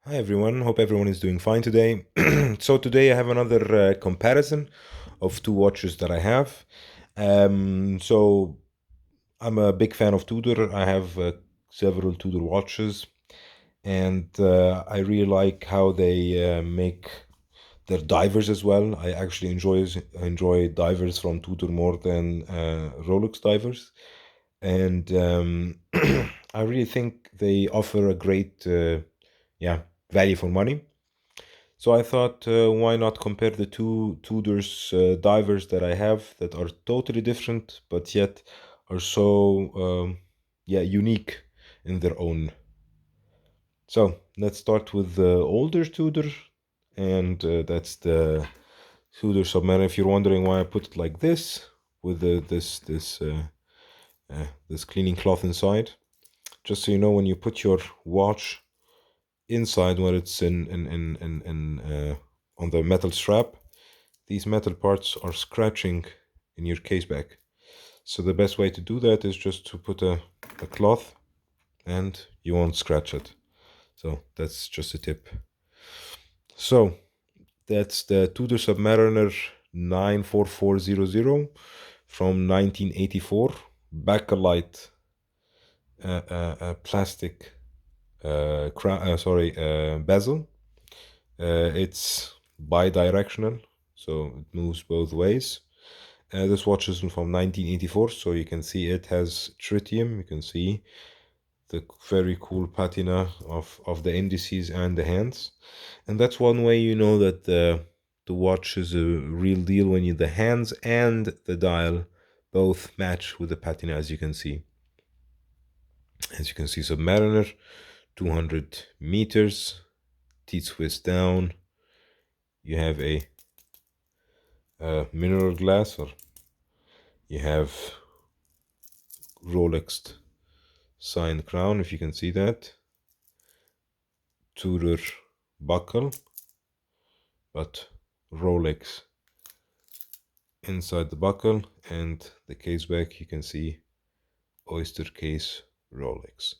Hi everyone, hope everyone is doing fine today. So today I have another comparison of two watches that I have. So I'm a big fan of Tudor. I have several Tudor watches, and I really like how they make their divers as well. I actually enjoy divers from Tudor more than Rolex divers, and I really think they offer a great, yeah, value for money. So I thought, why not compare the two Tudor's divers that I have that are totally different, but yet are so, yeah, unique in their own. So let's start with the older Tudor, and that's the Tudor Submariner. If you're wondering why I put it like this, with this cleaning cloth inside, just so you know, when you put your watch inside, when it's in on the metal strap, these metal parts are scratching in your case back. So the best way to do that is just to put a cloth and you won't scratch it. So that's just a tip. So that's the Tudor Submariner 94400 from 1984. Bakelite plastic bezel. It's bi-directional, so it moves both ways. This watch is from 1984, so you can see it has tritium. You can see the very cool patina of the indices and the hands. And that's one way you know that the watch is a real deal, when the hands and the dial both match with the patina, as you can see. As you can see, Submariner, 200 meters, T-twist down. You have a mineral glass, or you have Rolex signed crown, if you can see that. Tudor buckle, but Rolex inside the buckle, and the case back you can see oyster case Rolex.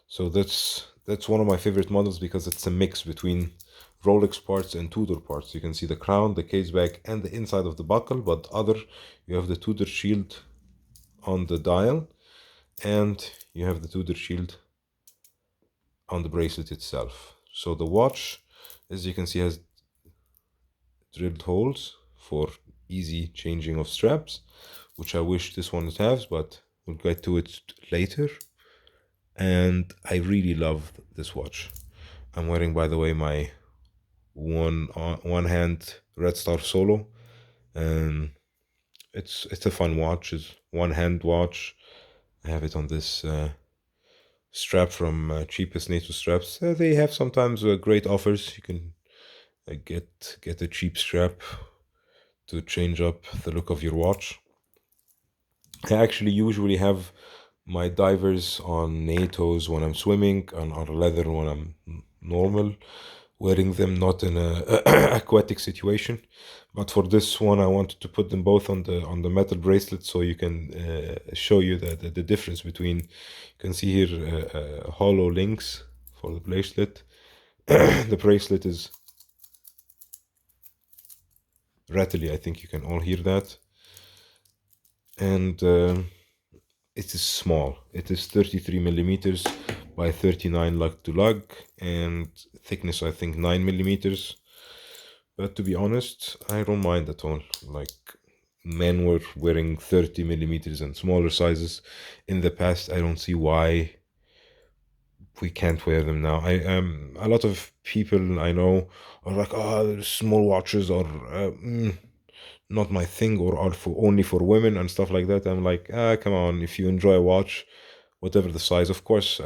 So that's one of my favorite models because it's a mix between Rolex parts and Tudor parts. You can see the crown, the case back, and the inside of the buckle, but you have the Tudor shield on the dial, and you have the Tudor shield on the bracelet itself. So the watch, as you can see, has drilled holes for easy changing of straps, which I wish this one has, but we'll get to it later. And I really love this watch. I'm wearing, by the way, my one hand Red Star Solo, and it's a fun watch. It's one hand watch. I have it on this strap from Cheapest NATO Straps. They have sometimes great offers. You can get a cheap strap to change up the look of your watch. I actually usually have my divers on NATOs when I'm swimming, and on leather when I'm normal, wearing them not in a aquatic situation. But for this one, I wanted to put them both on the metal bracelet, so you can show you the difference between. You can see here hollow links for the bracelet. The bracelet is rattly. I think you can all hear that, and it is small. It is 33 millimeters by 39 lug to lug, and thickness I think 9 millimeters. But to be honest, I don't mind at all. Like, men were wearing 30 millimeters and smaller sizes in the past. I don't see why we can't wear them now. A lot of people I know are like, oh, small watches are not my thing, or are for only for women and stuff like that. I'm like, come on, if you enjoy a watch, whatever the size. Of course,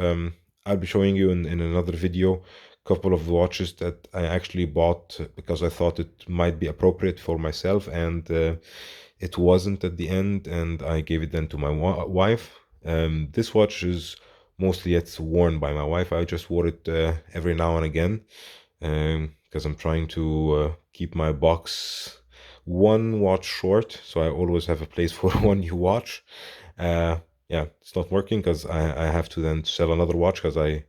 I'll be showing you in another video a couple of watches that I actually bought because I thought it might be appropriate for myself, and it wasn't at the end, and I gave it then to my wife. This watch is mostly it's worn by my wife. I just wore it every now and again because I'm trying to keep my box one watch short, so I always have a place for one new watch. Yeah, it's not working because I have to then sell another watch because I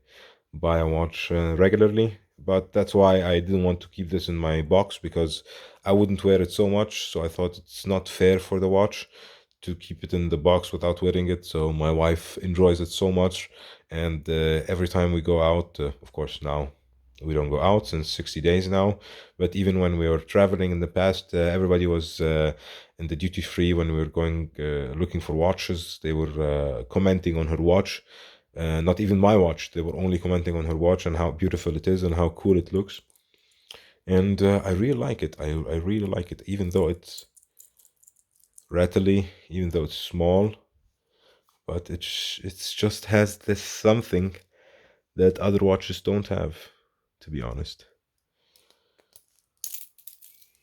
buy a watch regularly. but that's why I didn't want to keep this in my box because I wouldn't wear it so much. So I thought it's not fair for the watch to keep it in the box without wearing it. So my wife enjoys it so much, and every time we go out, of course now we don't go out since 60 days now, but even when we were traveling in the past, everybody was in the duty free when we were going looking for watches. They were commenting on her watch, not even my watch. They were only commenting on her watch and how beautiful it is and how cool it looks. And I really like it. I really like it, even though it's rattly, even though it's small, but it's just has this something that other watches don't have, to be honest.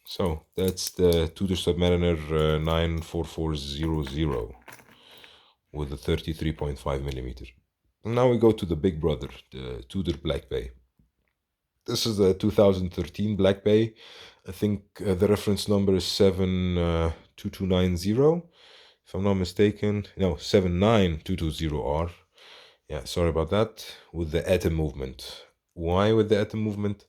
So that's the Tudor Submariner 94400 with a 33.5 millimeter. Now we go to the big brother, the Tudor Black Bay. This is a 2013 Black Bay. I think the reference number is 72290, if I'm not mistaken. No, 79220R. Yeah, sorry about that. With the atom movement. Why with the atom movement?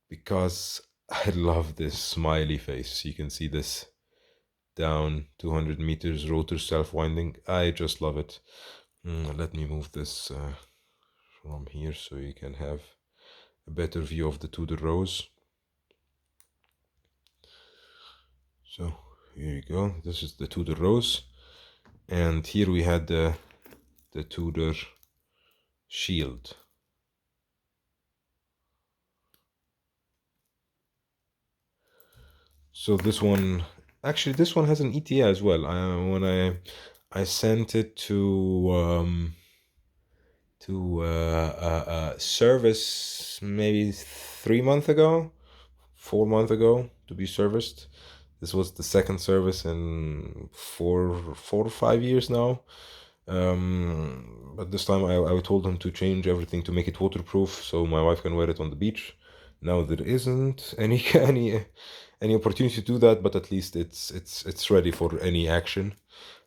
Because I love this smiley face. You can see this down 200 meters rotor self-winding. I just love it. Let me move this from here so you can have a better view of the Tudor Rose. So here you go. This is the Tudor Rose, and here we had the Tudor Shield. So this one, actually, this one has an ETA as well. When I sent it to service maybe 3 months ago, 4 months ago to be serviced. This was the second service in four or 5 years now. But this time I told him to change everything to make it waterproof so my wife can wear it on the beach. Now there isn't any any opportunity to do that, but at least it's ready for any action.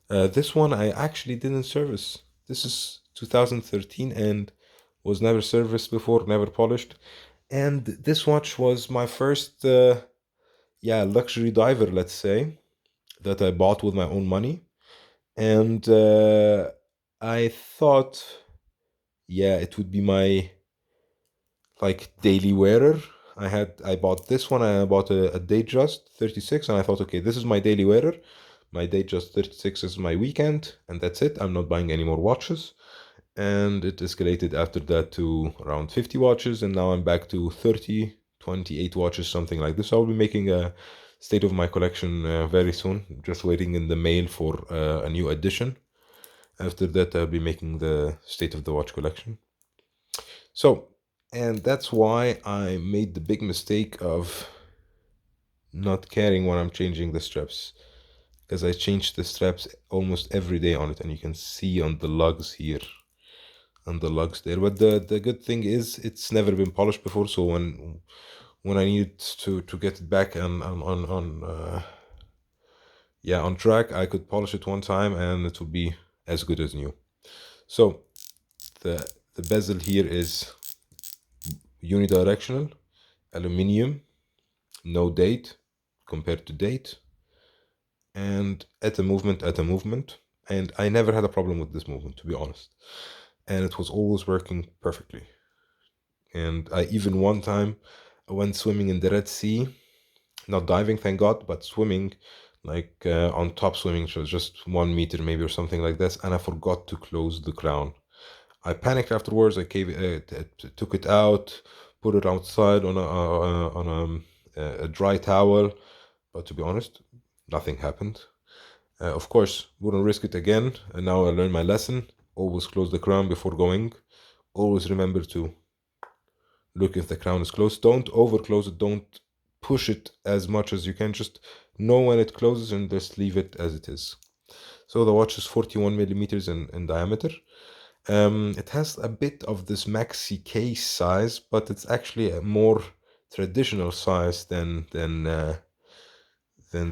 This one I actually didn't service. This is 2013 and was never serviced before, never polished. And this watch was my first luxury diver, let's say, that I bought with my own money. And I thought, yeah, it would be my like daily wearer. I bought this one and I bought a Datejust 36, and I thought, okay, this is my daily wearer. My Datejust 36 is my weekend, and that's it. I'm not buying any more watches. And it escalated after that to around 50 watches, and now I'm back to 30, 28 watches, something like this. I'll be making a state of my collection very soon, just waiting in the mail for a new edition. After that, I'll be making the state of the watch collection. So, and that's why I made the big mistake of not caring when I'm changing the straps, because I change the straps almost every day on it, and you can see on the lugs here, on the lugs there. But the good thing is it's never been polished before, so when I need to get it back on on track, I could polish it one time and it will be as good as new. So the bezel here is unidirectional, aluminium, no date compared to date, and at a movement, and I never had a problem with this movement, to be honest, and it was always working perfectly. And I even one time I went swimming in the Red Sea, not diving, thank God, but swimming, like on top swimming, so just 1 meter maybe or something like this, and I forgot to close the crown. I panicked afterwards. I took it out, put it outside on a dry towel, but to be honest, nothing happened. Of course, wouldn't risk it again, and now I learned my lesson. Always close the crown before going. Always remember to look if the crown is closed. Don't over close it. Don't push it as much as you can. Just know when it closes and just leave it as it is. So the watch is 41 millimeters in diameter. It has a bit of this maxi case size, but it's actually a more traditional size than the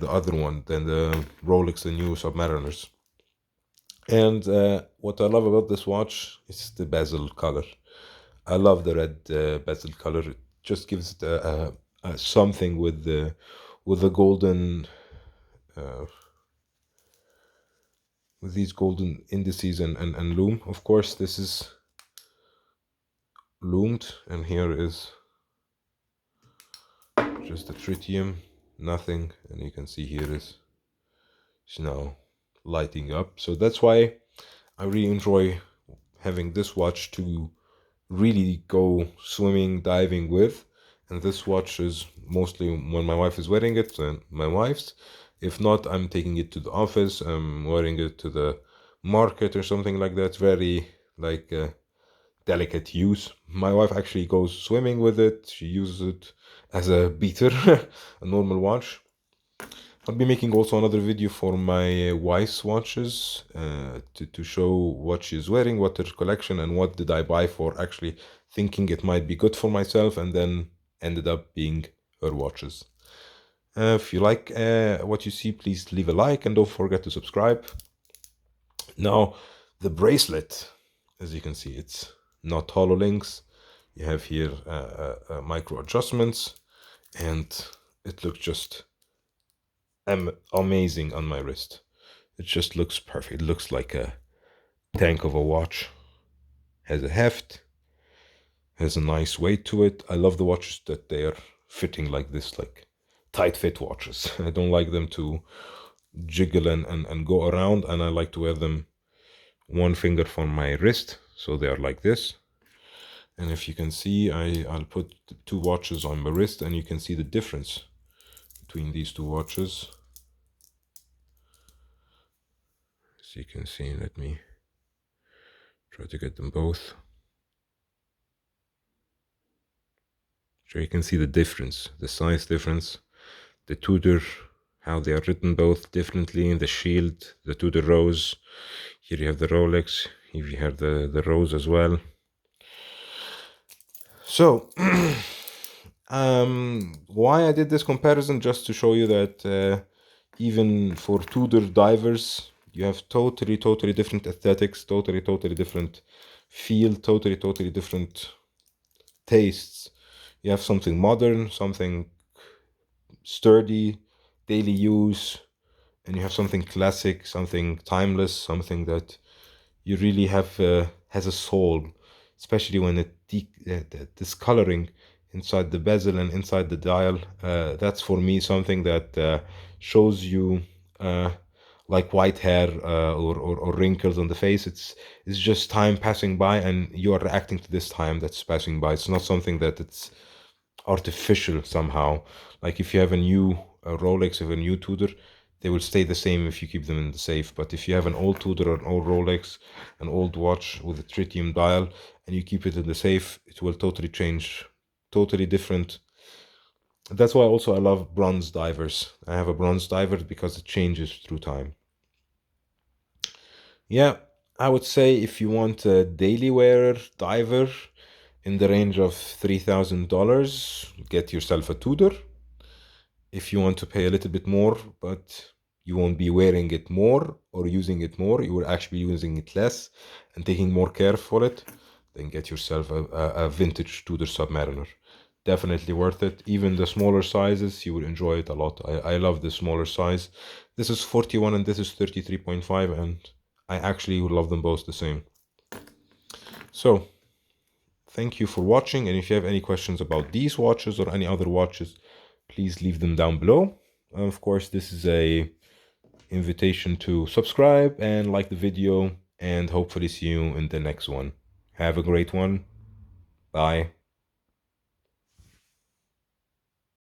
other one, than the Rolex, the new Submariners. And what I love about this watch is the bezel color. I love the red bezel color. just gives it a something with the golden with these golden indices and loom. Of course, this is loomed, and here is just the tritium, nothing, and you can see here is it's now lighting up. So that's why I really enjoy having this watch to really go swimming, diving with. And this watch is mostly when my wife is wearing it, and my wife's. If not, I'm taking it to the office, I'm wearing it to the market or something like that. Very like delicate use. My wife actually goes swimming with it. She uses it as a beater, a normal watch. I'll be making also another video for my wife's watches to show what she's wearing, what her collection, and what did I buy for actually thinking it might be good for myself, and then ended up being her watches. If you like what you see, please leave a like and don't forget to subscribe. Now, the bracelet, as you can see, it's not hollow links. You have here micro adjustments, and it looks just amazing on my wrist. It just looks perfect. It looks like a tank of a watch. Has a heft, has a nice weight to it. I love the watches that they are fitting like this, like tight fit watches. I don't like them to jiggle and go around, and I like to wear them one finger from my wrist, so they are like this. And if you can see, I'll put the two watches on my wrist, and you can see the difference between these two watches. As you can see, let me try to get them both. So you can see the difference, the size difference. The Tudor, how they are written both differently. The shield, the Tudor rose. Here you have the Rolex. Here you have the rose as well. So, why I did this comparison, just to show you that even for Tudor divers, you have totally different aesthetics, totally different feel, totally different tastes. You have something modern, something sturdy, daily use, and you have something classic, something timeless, something that you really have has a soul, especially when this coloring inside the bezel and inside the dial. That's for me something that shows you like white hair or wrinkles on the face. It's just time passing by, and you are reacting to this time that's passing by. It's not something that it's artificial somehow. Like if you have a new Rolex, if a new Tudor, they will stay the same if you keep them in the safe. But if you have an old Tudor or an old Rolex, an old watch with a tritium dial, and you keep it in the safe, it will totally change, totally different. That's why also I love bronze divers. I have a bronze diver because it changes through time. Yeah, I would say if you want a daily wearer diver in the range of $3,000, get yourself a Tudor. If you want to pay a little bit more, but you won't be wearing it more or using it more, you will actually be using it less and taking more care for it, then get yourself a vintage Tudor Submariner. Definitely worth it. Even the smaller sizes, you will enjoy it a lot. I love the smaller size. This is 41 and this is 33.5, and I actually would love them both the same. So, thank you for watching, and if you have any questions about these watches or any other watches, please leave them down below. Of course, this is a invitation to subscribe and like the video, and hopefully see you in the next one. Have a great one. Bye.